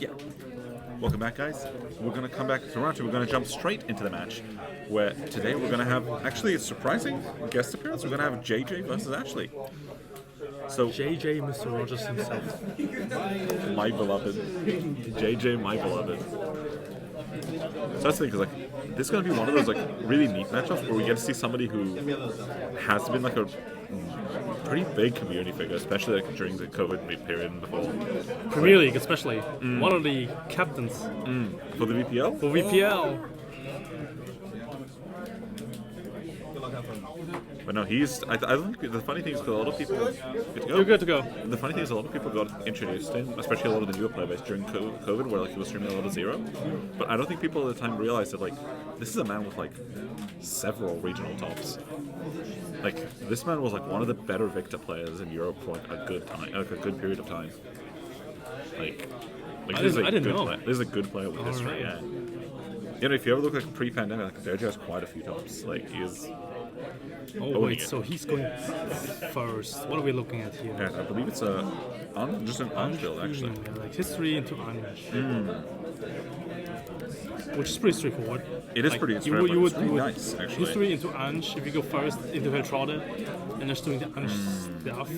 Yeah. Welcome back, guys. We're going to come back to round two. We're going to jump straight into the match, where today we're going to have actually a surprising guest appearance. We're going to have JJ versus Ashley. So GGMrRogers himself. my beloved. JJ, my beloved. So that's the thing, because like, this is going to be one of those like really neat matchups where we get to see somebody who has been like a pretty big community figure, especially like during the COVID period and before. Premier League, especially. One of the captains. For the VPL? For VPL. But no, he's. I don't think the funny thing is because a lot of people. Good to go. You're good to go. The funny thing is a lot of people got introduced in, especially a lot of the newer player base during COVID, where like he was streaming a lot of Zero. But I don't think people at the time realized that like this is a man with like several regional tops. Like this man was like one of the better Victor players in Europe for like a good time, like a good period of time. Like this is a good player. This is a good player with history. Yeah. You know, if you ever look like pre-pandemic, like Sergio has quite a few tops. Like he is. Oh wait, so he's going first. What are we looking at here? Yeah, I believe it's just an Ange build actually. Yeah, like history into Ange. Which is pretty straightforward. It is like, pretty straightforward. You would, it's pretty nice actually. History into Ange, if you go first into Heltrade, and just doing the Ange stuff.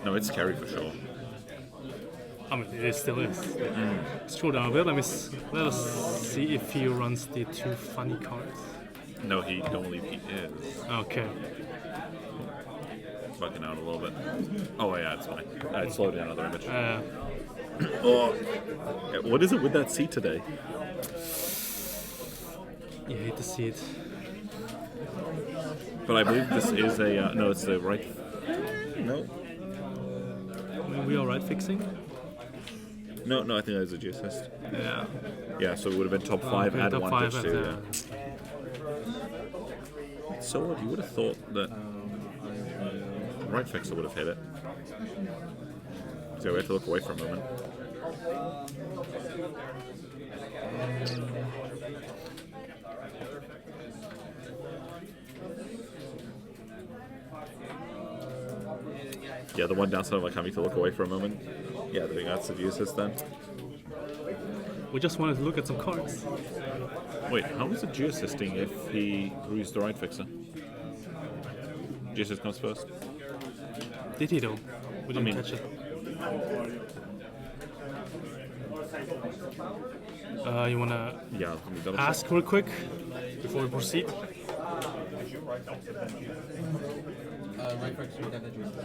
No, it's scary for sure. I mean, it still is. Scroll down a bit, let us see if he runs the two funny cards. No, he don't believe he is. Okay. Bugging out a little bit. Oh yeah, it's fine. It slowed down another image. What is it with that seat today? You hate to see it. But I believe this is a no. It's the right. No. Are we alright fixing? No, I think that was a G assist. Yeah. Yeah, so it would have been top 5 at top 1 5 pitch too. So what? You would have thought that right fixer would have hit it. So we have to look away for a moment. Yeah, the one downside of like having to look away for a moment. Yeah, I think that's the G assist then. We just wanted to look at some cards. Wait, how is it G assisting if he used the right fixer? G assist comes first. Did he though? We didn't catch it. You wanna ask real quick before we proceed? Right fixer, you got the juice. I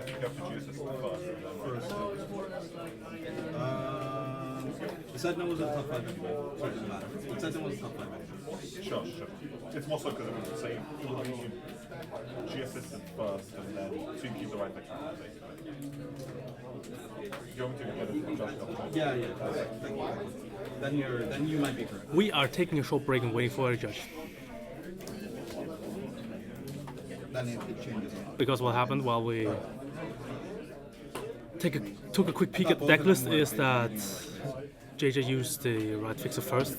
think you have to juice this first. The second was a top 5 anyway. Sorry, it doesn't matter. The second was a top 5 anyway. Sure. It's more so because I say you G assisted first and then so you keep the right fixer on basically. You want me to get it judged? Yeah. Then you might be correct. We are taking a short break and waiting for a judge. Then it changes. Because what happened while we took a quick peek at the deck list is that JJ used the right fixer first,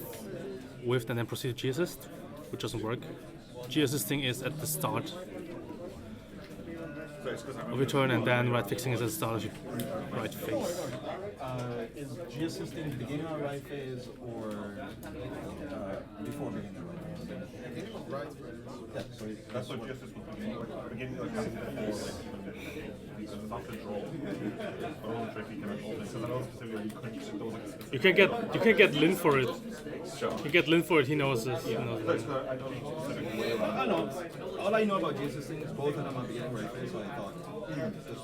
whiffed and then proceeded G assist, which doesn't work. G assisting is at the start of your turn, and then right fixing is at the start of your right phase. Is G assisting the beginning of right phase or before beginning of right phase? Yeah, so That's what G assist would be. Beginning like it's not control. It's a little tricky kind of open. So I know specifically you couldn't use those like specific. You can get Lin for it. Sure. You get Lin for it. He knows this. I don't know specific way about I know. All I know about G assisting is both of them are beginning right phase, so I thought this is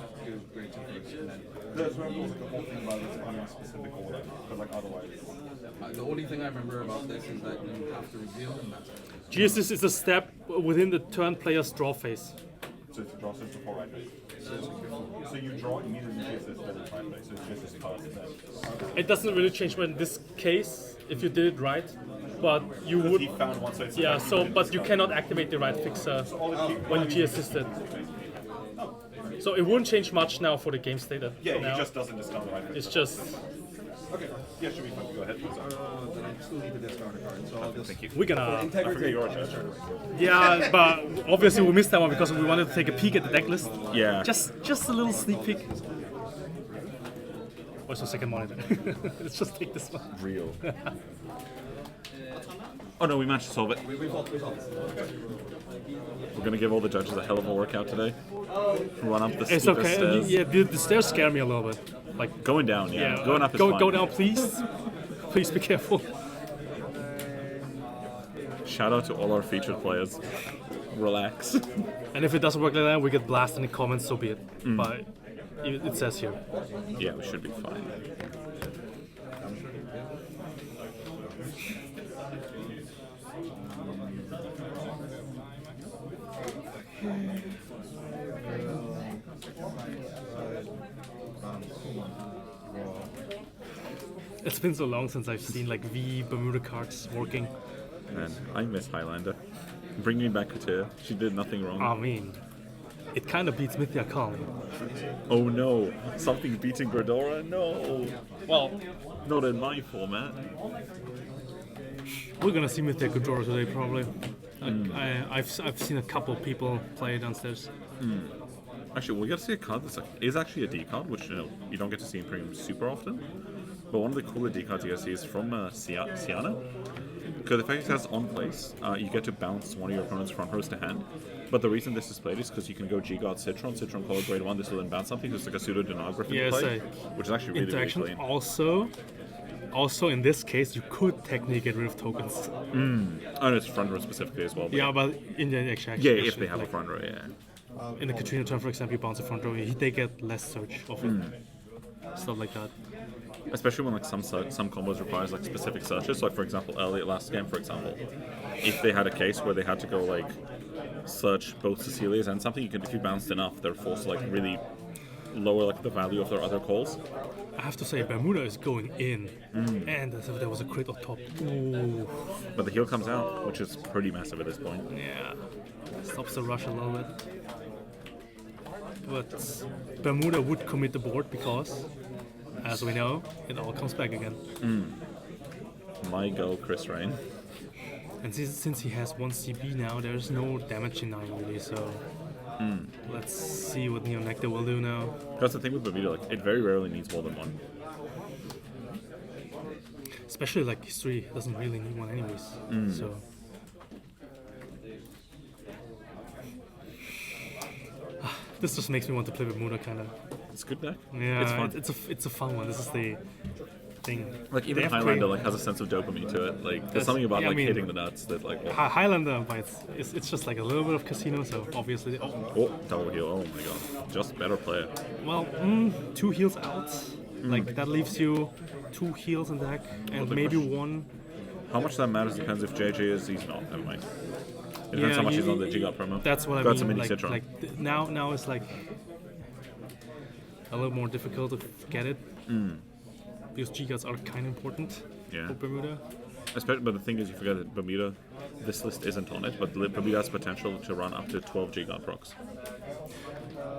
great to fix. And then There's the whole thing about this on a specific order, because like otherwise. the only thing I remember about this is that you have to reveal and that's it. G assist is a step within the turn player's draw phase. So it's a draw system before right phase. So you draw immediately G assist, then it's right phase. So it's G assist first, then. It doesn't really change in this case if you did it right, but you would. He found one, so it's Yeah. So, but you cannot activate the right fixer when you G assisted. So it wouldn't change much now for the game state. Yeah, now. he just doesn't discount the right phase. It's just Okay. Yeah, should be fun. Go ahead. Then I still need to discard a card, so I'll just... Thank you. We're gonna. I forget your judge. Yeah, but obviously we missed that one because we wanted to take a peek at the deck list. Yeah. Just a little sneak peek. Also, second monitor. Let's just take this one. Real. Oh no, we managed to solve it. We solved it. We're gonna give all the judges a hell of a workout today. Run up the It's steepest okay. stairs. Yeah, the stairs scare me a little bit. Like, Going down, yeah. Going up is go, fine. go down, please. Please be careful. Shout out to all our featured players. Relax. And if it doesn't work like that, we get blasted in the comments, so be it. But it says here. Yeah, we should be fine. It's been so long since I've seen like V Bermuda cards working. Man, I miss Highlander. Bring me back Katrina. She did nothing wrong. I mean, it kind of beats Mythia Calling. Oh no, something beating Berdora? No. Well, not in my format. We're gonna see Mythia Kudora today, probably. I've seen a couple people play downstairs. Actually, we get to see a card that's like, is actually a D card, which you don't get to see in Premium super often. But one of the cooler D cards you get to see is from Siana. Because the fact it has on place, you get to bounce one of your opponent's front rows to hand. But the reason this is played is because you can go G-Guard Citron color grade 1, this will then bounce something, so it's like a pseudo Denard Yeah, play, so which is actually really, really Interaction. clean. Also, in this case, you could technically get rid of tokens. Oh, and it's front row specifically as well. But Yeah, but in the actually, yeah, if they have a like, front row, yeah. in the Katrina turn, for example, you bounce a front row, they get less search of it. Stuff like that. Especially when like some combos requires like specific searches. So like for example, early last game, for example, if they had a case where they had to go like search both Cecilias and something, if you bounced enough, they're forced to like really lower like the value of their other calls. I have to say, Bermuda is going in, and there was a crit on top. Ooh. But the heal comes out, which is pretty massive at this point. Yeah, stops the rush a little bit. But Bermuda would commit the board because, as we know, it all comes back again. My go, Chris Rain. And since he has one CB now, there's no damage in 9 really, so let's see what Nectar will do now. That's the thing with Bermuda, like it very rarely needs more than one. Especially like history doesn't really need one anyways. So this just makes me want to play Bermuda kind of. It's a good deck. Yeah, It's fun. it's a fun one. This is the thing. Like even They have Highlander great- like has a sense of dopamine to it. Like That's- there's something about yeah, I like mean- hitting the nuts that like Highlander, but it's just like a little bit of casino. So obviously, oh, double heal. Oh my god. Just better player. well, 2 heals out. Like that leaves you 2 heals in deck and the maybe question- 1. How much that matters depends if JJ is he's not, never mind. It depends Yeah, how much you- he's on the G-Guard promo. That's what I Got mean. some mini Like, Citron. now it's like a little more difficult to get it because G-Guards are kind of important Yeah. for Bermuda. Especially, but the thing is, you forget that Bermuda, this list isn't on it, but Bermuda has potential to run up to 12 G-Guard procs.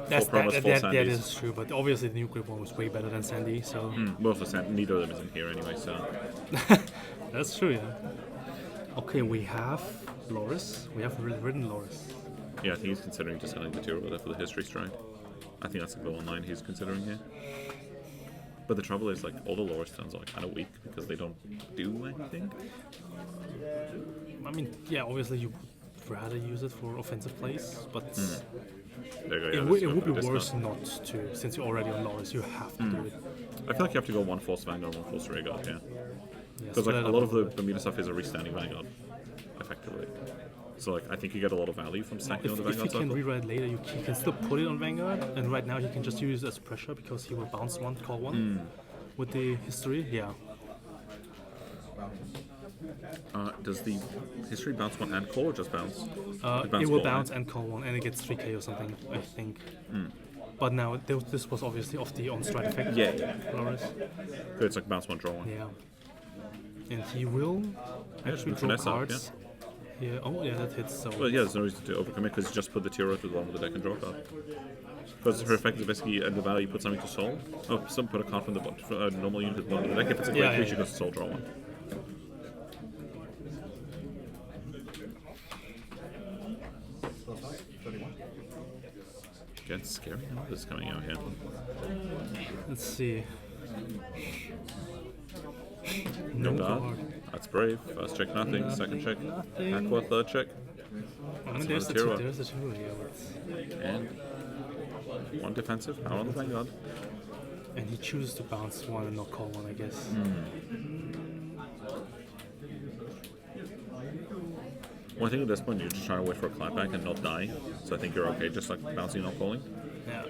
That Sandys. is true, but obviously the new grip one was way better than Sandy, so Both of them, neither of them is in here anyway, so. that's true, yeah. Okay, we have Loris. We have written Loris. Yeah, I think he's considering just selling the tier for the history stride. I think that's the goal online he's considering here. But the trouble is, like, all the Loris turns are kind of weak because they don't do anything. I mean, yeah, obviously you would rather use it for offensive plays, but There you go, it, yeah, would, this it is would be discount. worse not to, since you're already on Loris, you have to do it. I feel like you have to go one Force Vanguard, one Force Rearguard, yeah. Yeah, Because like split a it lot up. of the Bermuda stuff is a restanding Vanguard, effectively. So like I think you get a lot of value from stacking on the If he Vanguard can circle. rewrite later, he can still put it on Vanguard, and right now he can just use it as pressure because he will bounce one, call one with the history. Yeah, Does the history bounce one and call or just bounce? it will bounce and call one, and it gets 3k or something, I think. But now this was obviously off the on-strike effect. Yeah. Loris. It's like bounce one, draw one. Yeah. And he will actually with draw finesse up, cards. Yeah. Oh, yeah, that hits. So. Well, yeah, there's no reason to overcommit because you just put the tier out to the bottom of the deck and draw a card. Because her effect is basically at the value you put something to soul. Oh, some put a card from the normal unit to the bottom of the deck. If it's a great creature, goes to soul, draw one. Gets scary. What's coming out here? Let's see. No card. guard. That's brave. First check, nothing. Second check, Nothing. Aqua. Third check. I mean, That's there's the another two. Tira. Yeah, but... And one defensive. Power on the Vanguard. And he chooses to bounce one and not call one, I guess. Well, I think at this point you're just trying to wait for a clapback and not die. So I think you're okay, just like bouncing, not calling. Yeah.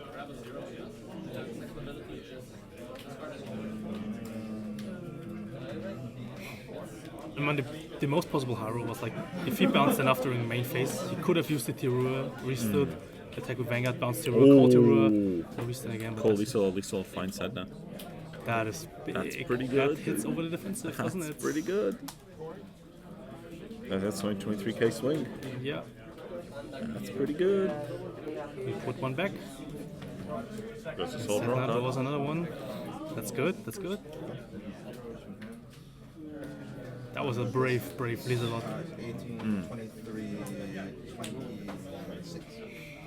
I mean, the most possible hero was like, if he bounced enough during the main phase, he could have used the Tirua, restood, attack with Vanguard, bounce Tirua, call Tirua, and restood again. But Cole, at least a fine set now. that is big. That's pretty good. That hits over the defensive, doesn't it? That's pretty good. That's only 23k swing. Yeah. That's pretty good. We put one back. Goes to soul Set draw that, there card. was another one. That's good, that's good. That was a brave Blizzard. 18, 23, 26.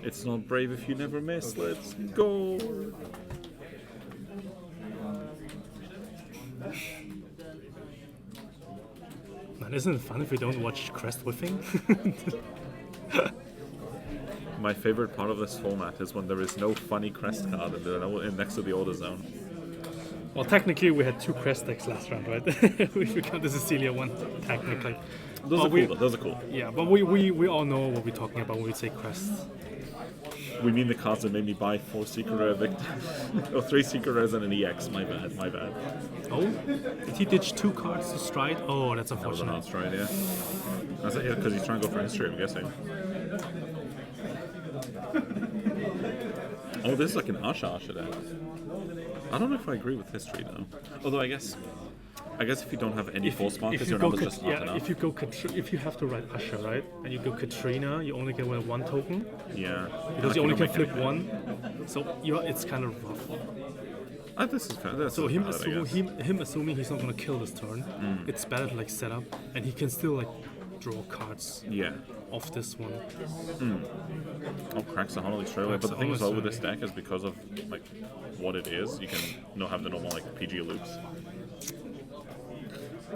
It's not brave if you never miss. Let's go. Man, isn't it fun if we don't watch Crest whiffing? My favorite part of this format is when there is no funny crest card and next to the order zone. Well, technically we had two Crest decks last round, right? If we count the Cecilia one, technically. Those Oh, are cool. Those are cool. Yeah, but we all know what we're talking about when we say Crest. We mean the cards that made me buy 4 Secret Rare Victor, or 3 Secret Rares and an EX. My bad. Oh, did he ditch 2 cards to Stride? Oh, that's That was a unfortunate. hard stride, yeah. That's it, because he's trying to go for history, I'm guessing. Oh, this is like an Asha deck. I don't know if I agree with history though. Although I guess if you don't have any false markers, your numbers just aren't enough. If you have to write Asha, right, and you go Katrina, you only get one token Yeah. because you only can flip anything. one. So it's kind of rough. This is kind of So him assuming he's not gonna kill this turn, it's better to like set up, and he can still like draw cards Yeah. off this one. Oh, cracks the Hollow straight away. Cracks But the the thing as well Hollow with this deck is because of like what it is, you can not have the normal like PG loops.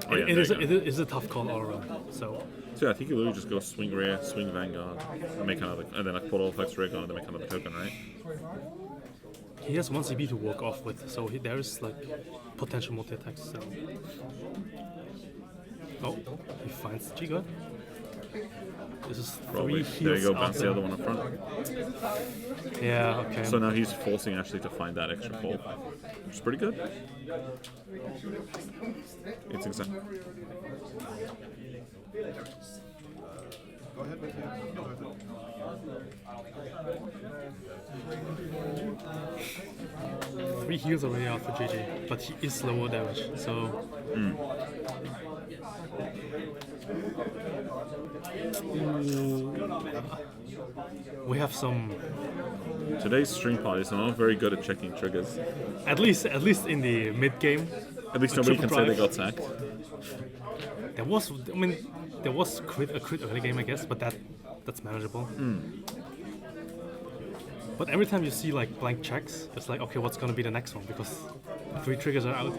Oh, yeah, It there you go. is a tough call all around. So So yeah, I think you literally just go swing rare, swing Vanguard, and make another, and then like put all flex rig on, and then make another token, right? he has one CB to work off with, so there's like potential multi-attacks. So. Oh, he finds the G-God. This is Probably. 3 There you heals go, bounce the out other one up front. Yeah, okay. So now he's forcing Ashley to find that extra pull, which is pretty good. It's exactly. Go ahead with it. 3 heals already out for JJ, but he is lower damage, so... We have some... Today's stream parties are not very good at checking triggers. At least in the mid game, At least A nobody can triple say they drive. got sacked. there was a crit early game, I guess, but that's manageable. But every time you see like blank checks, it's like, okay, what's gonna be the next one? Because 3 triggers are out.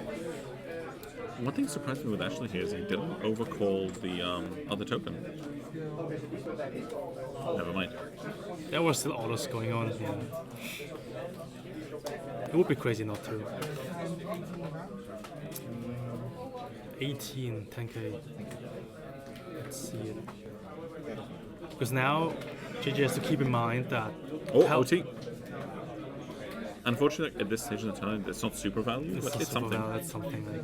One thing surprised me with Ashley here is he didn't overcall the other token. Never mind. There were still autos going on. Yeah. It would be crazy not to. 18, 10k. Let's see it. Because now JJ has to keep in mind that. Oh, how- OT. Unfortunately, at this stage in the tournament, it's not super value, but not it's super something. valid, it's something like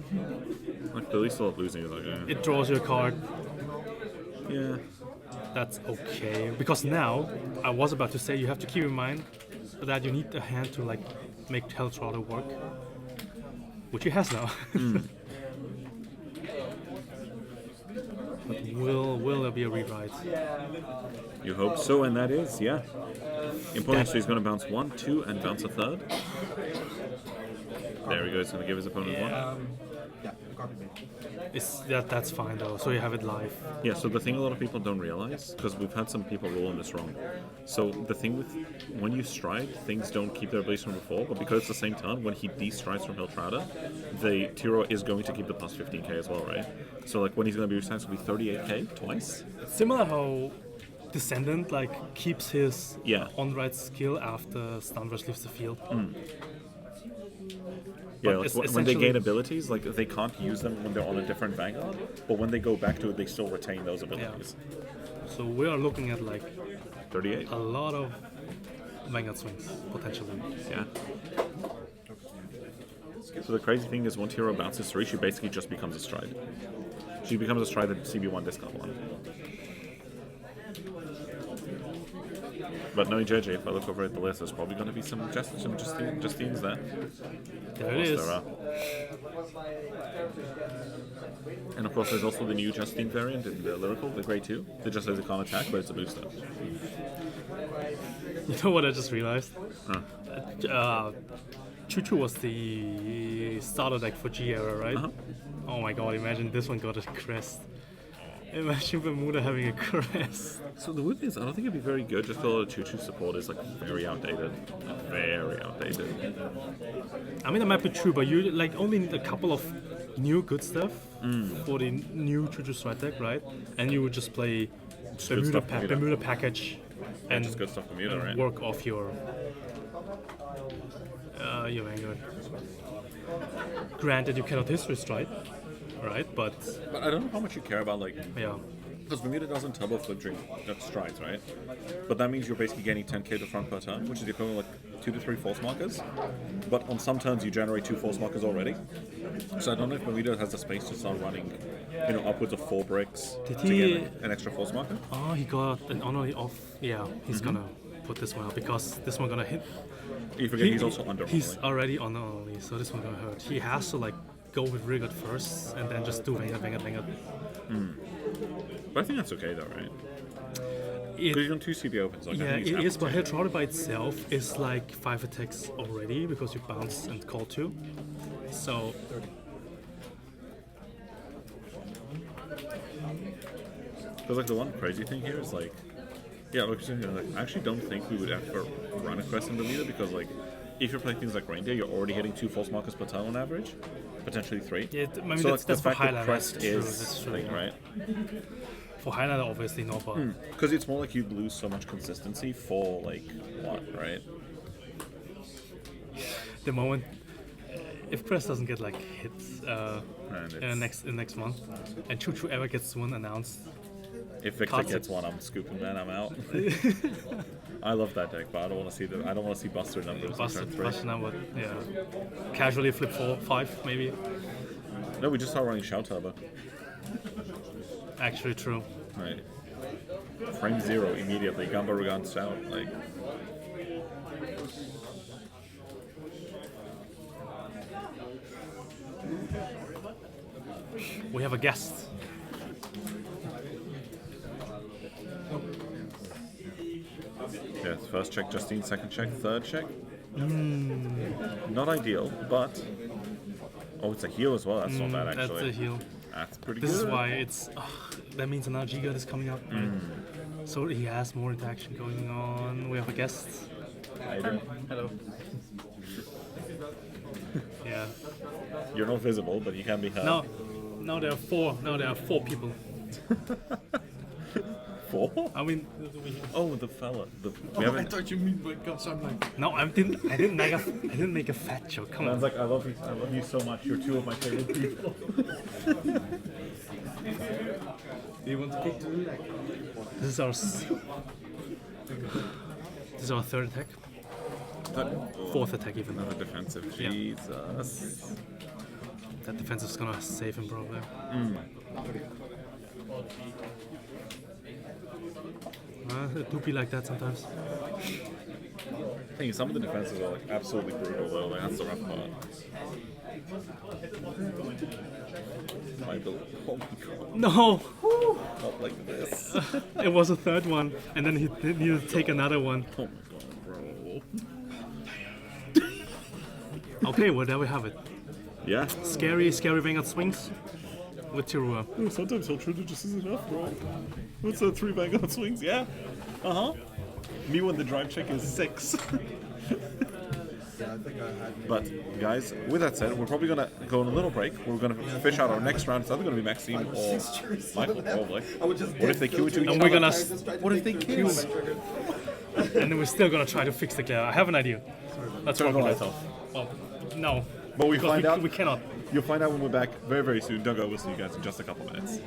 Like, the least of losing is like, it draws you a card. yeah. That's okay. Because now I was about to say you have to keep in mind that you need a hand to like make Helltrotter work, which he has now. But Will there be a rewrite? You hope so, and that is, yeah. Important, so he's going to bounce 1, 2, and bounce a third. There he goes, going to give his opponent 1. Yeah, copy me. That's fine though. So you have it live. Yeah, so the thing a lot of people don't realize, because we've had some people ruling this wrong. So the thing with when you stride, things don't keep their abilities from before, but because it's the same turn, when he de-strides from Hiltrada, the Tiro is going to keep the plus 15k as well, right? So like when he's going to be resigned, it's going to be 38k twice. Similar how Descendant like keeps his Yeah. on-ride skill after Stunrush leaves the field. Yeah, But like it's when they gain essentially- abilities, like they can't use them when they're on a different Vanguard, but when they go back to it, they still retain those abilities. So we are looking at like 38. a lot of Vanguard swings potentially. Yeah. So the crazy thing is, once Hero bounces 3, she basically just becomes a stride. She becomes a stride that CB1 discount 1. But knowing JJ, if I look over at the list, there's probably going to be some Justines there. There it is. There are. And of course, there's also the new Justine variant in the Lyrical, the Grey 2. That just says it can't attack, but it's a booster. You know what I just realized? Choo-Choo was the starter deck for G era, right? Uh-huh. Oh my god, imagine this one got a crest. Imagine Bermuda having a crest. So the weird thing is, I don't think it'd be very good, just because a lot of Choo-Choo support is like very outdated. Very outdated. I mean, that might be true, but you like only need a couple of new good stuff for the new Choo-Choo strike deck, right? And you would just play good stuff, Bermuda. Bermuda package and Just good stuff from Bermuda, right? work off your Vanguard. Granted, you cannot history strike, right? But But I don't know how much you care about, like, yeah, because Bermuda doesn't turbo flip drink strides, right? But that means you're basically getting 10k to front per turn, which is the equivalent of like 2 to 3 force markers. But on some turns, you generate 2 force markers already. So I don't know if Bermuda has the space to start running, upwards of 4 bricks Did to he- get an extra force marker. oh, he got an honorary off. Yeah, he's gonna put this one out because this one gonna hit. You forget he's also under. He's Honorary. already on honorary, so this one gonna hurt. He has to like go with Rigard first and then just do Vanguard. But I think that's okay though, right? It, Because he's on 2 CB opens. Like, I yeah, think he's it is, but happy to. Hiltrada by itself is like 5 attacks already because you bounce and call 2. So Because like the one crazy thing here is like, yeah, like, I actually don't think we would ever run a quest in Bermuda because like, if you're playing things like Reindeer, you're already hitting 2 force markers per turn on average, potentially 3. yeah, I mean So that's, like, that's the for fact that highlighter. quest That's true. is That's true. thing, right? For highlighter, obviously not, but Because it's more like you lose so much consistency for like what, right? the moment if Crest doesn't get like hits And it's, next month, and Choo-Choo ever gets one announced, if Victor cards- gets one, I'm scooping, man. I'm out. I love that deck, but I don't want to see I don't want to see Buster numbers in turn 3. Buster number, yeah, casually flip 4, 5 maybe. No, we just start running Shout Turbo. Actually, true. Right. Frame 0 immediately. Gamba Rugan Stout. Like. We have a guest. Yeah, first check Justine, second check, third check. Not ideal, but oh, it's a heal as well. That's not bad That's actually. a heal. That's pretty This good. is why it's. That means another G-God is coming up. Right? So he has more interaction going on. We have a guest. Hello. Yeah. You're not visible, but you can be heard. Now there are 4. Now there are 4 people. 4? I mean, Oh, the fella. We I haven't. thought you mean because I'm like, no, I didn't make a fat joke. Come on. like, I love you so much. You're 2 of my favorite people. do you want to kick to me? Like, This is our 3rd attack, 4th attack even. Another defensive. Yeah. Jesus. That defense is gonna save him probably. It do be like that sometimes. I think some of the defenses are like absolutely brutal though. Like that's the rough part. My build. Oh my god. No! Not like this. It was a third one, and then he needed to take another one. Oh my god, bro. Okay, well, there we have it. Yeah. Scary Vanguard swings with Tirua. Sometimes Ultrada just isn't enough, bro. What's that 3 Vanguard swings? Yeah. Me when the drive check is 6. Yeah, I think I had. But guys, with that said, we're probably gonna go on a little break. We're gonna fish out our next round. It's either gonna be Maxime or Michael, probably. What if they queue it to each And other? we're gonna, What if they queue? and then we're still gonna try to fix the glare. I have an idea. Let's Turn work the on lights it. off. Well, no. But we Because find out. we cannot. You'll find out when we're back very, very soon. Don't go. We'll see you guys in just a couple minutes.